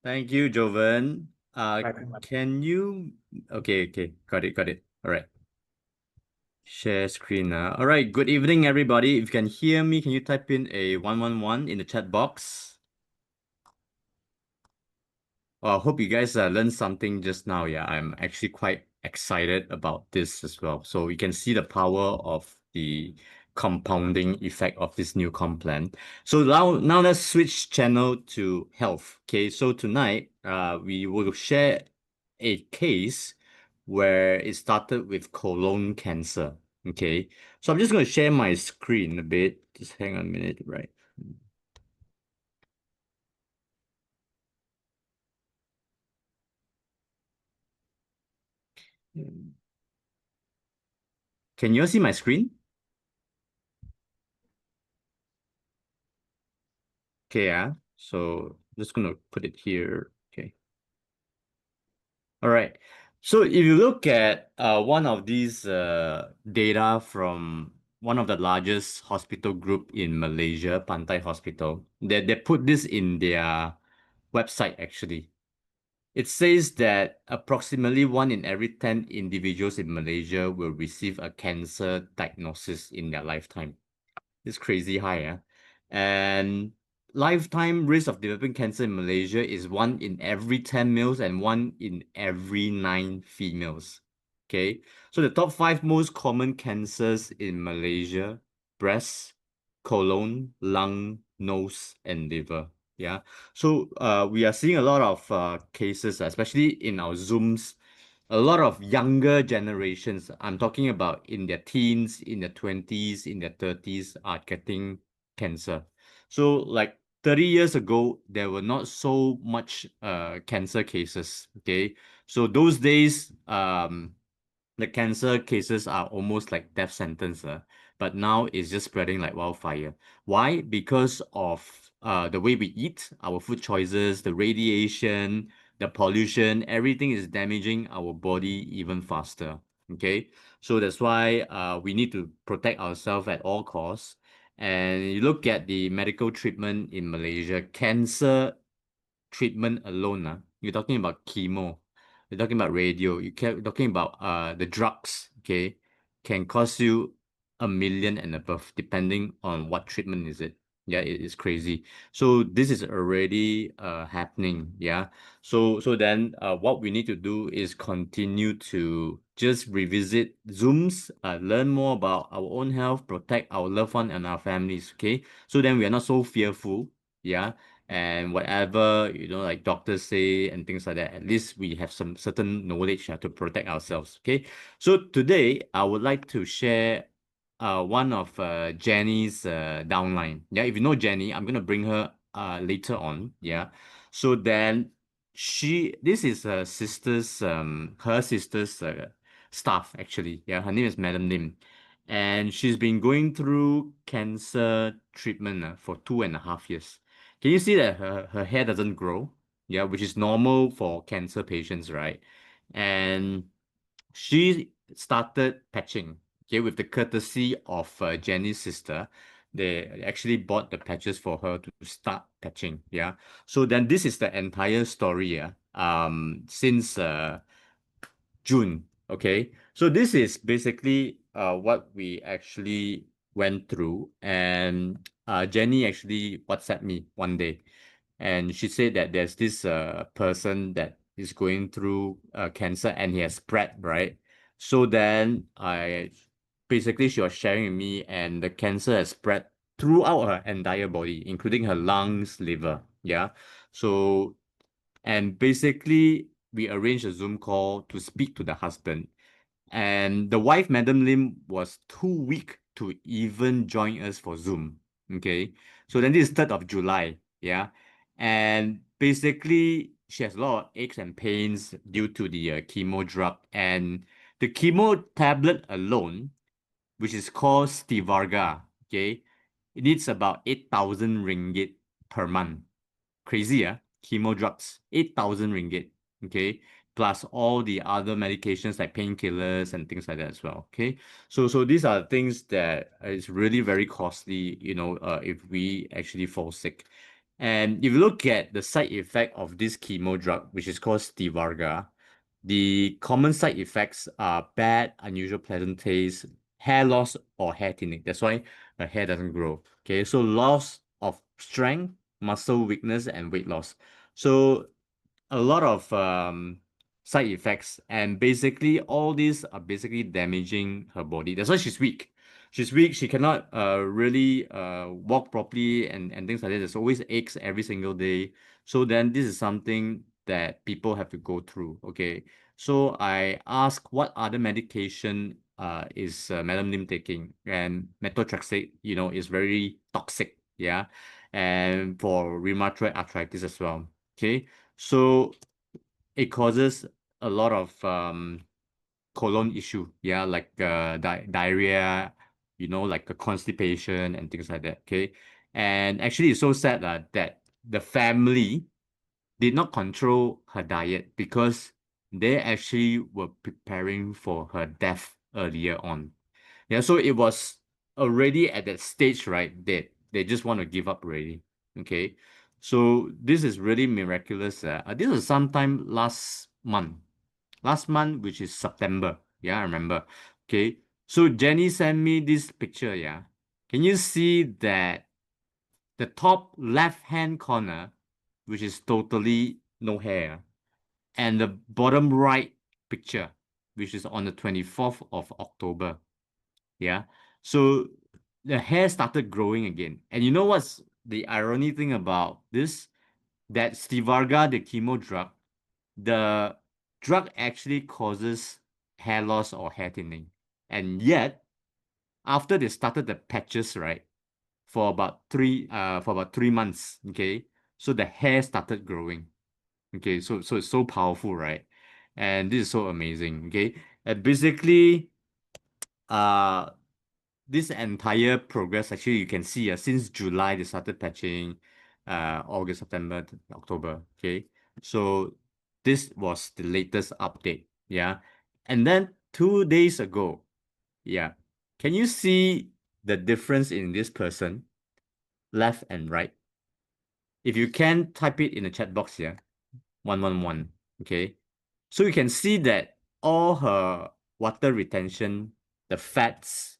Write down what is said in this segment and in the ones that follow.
Thank you, Jovan. Right. Can you? Okay, got it. All right. Share screen now. All right. Good evening, everybody. If you can hear me, can you type in a 111 in the chat box? Well, I hope you guys learned something just now. Yeah, I'm actually quite excited about this as well. So you can see the power of the compounding effect of this new comp plan. So now let's switch channel to health. Okay, so tonight we will share a case where it started with colon cancer. Okay, so I'm just going to share my screen a bit. Just hang on a minute, right? Can you all see my screen? Okay, yeah. So just gonna put it here. Okay. All right. So if you look at one of these data from one of the largest hospital group in Malaysia, Pantai Hospital, they put this in their website actually. It says that approximately 1 in every 10 individuals in Malaysia will receive a cancer diagnosis in their lifetime. It's crazy high, yeah. And lifetime risk of developing cancer in Malaysia is 1 in every 10 males and 1 in every 9 females. Okay. So the top 5 most common cancers in Malaysia: breast, colon, lung, nose, and liver. Yeah. So we are seeing a lot of cases, especially in our Zooms, a lot of younger generations, I'm talking about in their teens, in their 20s, in their 30s, are getting cancer. So like 30 years ago, there were not so much cancer cases. Okay. So those days, the cancer cases are almost like death sentence, but now it's just spreading like wildfire. Why? Because of the way we eat, our food choices, the radiation, the pollution, everything is damaging our body even faster. Okay, so that's why we need to protect ourselves at all costs. And you look at the medical treatment in Malaysia, cancer treatment alone, you're talking about chemo, you're talking about radio, you're talking about the drugs, okay, can cost you 1 million and above, depending on what treatment is it. Yeah, it is crazy. So this is already happening. Yeah. So then what we need to do is continue to just revisit Zooms, learn more about our own health, protect our loved one and our families. Okay. So then we are not so fearful. Yeah, and whatever like doctors say and things like that, at least we have some certain knowledge to protect ourselves. Okay, so today I would like to share one of Jenny's downline. Yeah, if you know Jenny, I'm gonna bring her later on. Yeah, so then this is her sister's staff actually. Yeah, her name is Madam Lim, and she's been going through cancer treatment for 2.5 years. Can you see that her hair doesn't grow? Yeah, which is normal for cancer patients, right? And she started patching, okay, with the courtesy of Jenny's sister. They actually bought the patches for her to start patching. Yeah. So then this is the entire story. Yeah. Since June. Okay. So this is basically what we actually went through. And Jenny actually WhatsApped me one day, and she said that there's this person that is going through cancer and he has spread, right? So then she was sharing with me, and the cancer has spread throughout her entire body, including her lungs, liver. Yeah. So and basically, we arranged a Zoom call to speak to the husband. And the wife, Madam Lim, was too weak to even join us for Zoom. Okay. So then this is 3rd of July. Yeah. And basically, she has a lot of aches and pains due to the chemo drug. And the chemo tablet alone, which is called Stivarga, okay, it needs about 8,000 ringgit per month. Crazy, chemo drugs, 8,000 ringgit. Okay. Plus all the other medications like painkillers and things like that as well. Okay. So these are things that is really very costly, if we actually fall sick. And if you look at the side effect of this chemo drug, which is called Stivarga, the common side effects are bad, unusual, pleasant taste, hair loss or hair thinning. That's why the hair doesn't grow. Okay, so loss of strength, muscle weakness, and weight loss. So a lot of side effects, and basically all these are basically damaging her body. That's why she's weak. She's weak. She cannot really walk properly and things like that. There's always aches every single day. So then this is something that people have to go through. Okay. So I asked what other medication is Madam Lim taking, and methotrexate, is very toxic. Yeah. And for rheumatoid arthritis as well. Okay. So it causes a lot of colon issue, yeah, like diarrhea, like a constipation and things like that. Okay. And actually it's so sad that the family did not control her diet because they actually were preparing for her death earlier on. Yeah, so it was already at that stage, right? That they just want to give up already. Okay. So this is really miraculous. This was sometime last month. Last month, which is September. Yeah, I remember. Okay. So Jenny sent me this picture. Yeah. Can you see that the top left hand corner, which is totally no hair, and the bottom right picture, which is on the 24th of October. Yeah. So the hair started growing again. And you know what's the irony thing about this? That Stivarga, the chemo drug, the drug actually causes hair loss or hair thinning. And yet, after they started the patches, right, for about 3 months, okay, so the hair started growing. Okay, so it's so powerful, right? And this is so amazing. Okay. And basically, uh this entire progress, actually you can see since July they started patching, August, September, October. Okay. So this was the latest update. Yeah. And then 2 days ago, yeah. Can you see the difference in this person, left and right? If you can, type it in the chat box here. 111. Okay. So you can see that all her water retention, the fats,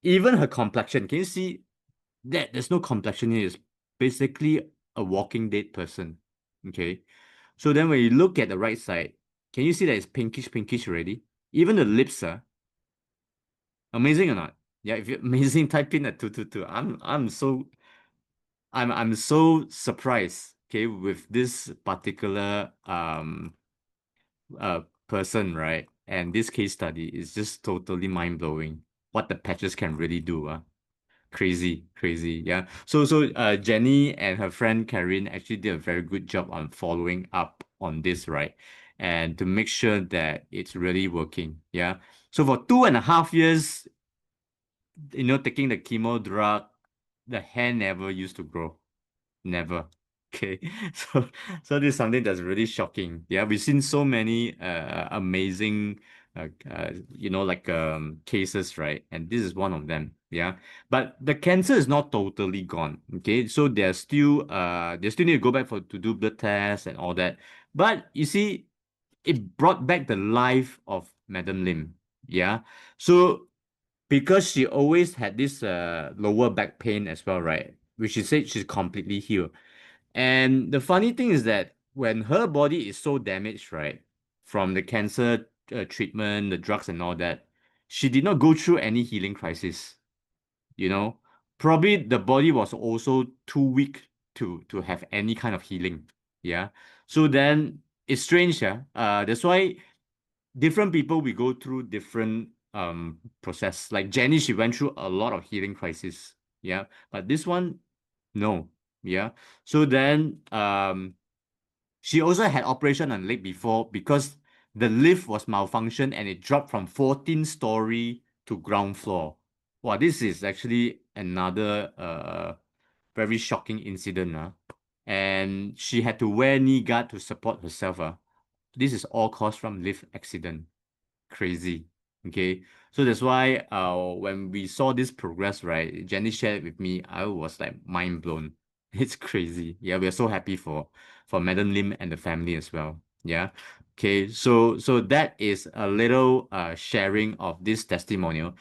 even her complexion. Can you see that there's no complexion here? It's basically a walking dead person. Okay. So then when you look at the right side, can you see that it's pinkish already? Even the lips are amazing or not? Yeah, if you're amazing, type in a 222. I'm so surprised, okay, with this particular person, right? And this case study is just totally mind-blowing. What the patches can really do, crazy, crazy. Yeah. So Jenny and her friend Karen actually did a very good job on following up on this, right? And to make sure that it's really working. Yeah. So for 2.5 years, taking the chemo drug, the hair never used to grow. Never. Okay. So this is something that's really shocking. Yeah, we've seen so many amazing like cases, right? And this is one of them. Yeah. But the cancer is not totally gone. Okay. So they still need to go back to do blood tests and all that. But you see, it brought back the life of Madam Lim. Yeah. So because she always had this lower back pain as well, right? Which she said she's completely healed. And the funny thing is that when her body is so damaged, right, from the cancer treatment, the drugs and all that, she did not go through any healing crisis, you know. Probably the body was also too weak to have any kind of healing. Yeah. So then it's strange, yeah. That's why different people we go through different process. Like Jenny, she went through a lot of healing crisis. Yeah. But this one, no. Yeah. So then she also had operation on leg before because the lift was malfunctioned and it dropped from 14th story to ground floor. Wow, this is actually another very shocking incident. And she had to wear knee guard to support herself. This is all caused from lift accident. Crazy. Okay. So that's why when we saw this progress, right, Jenny shared it with me, I was like mind blown. It's crazy. Yeah, we're so happy for Madam Lim and the family as well. Yeah. Okay, so that is a little sharing of this testimonial.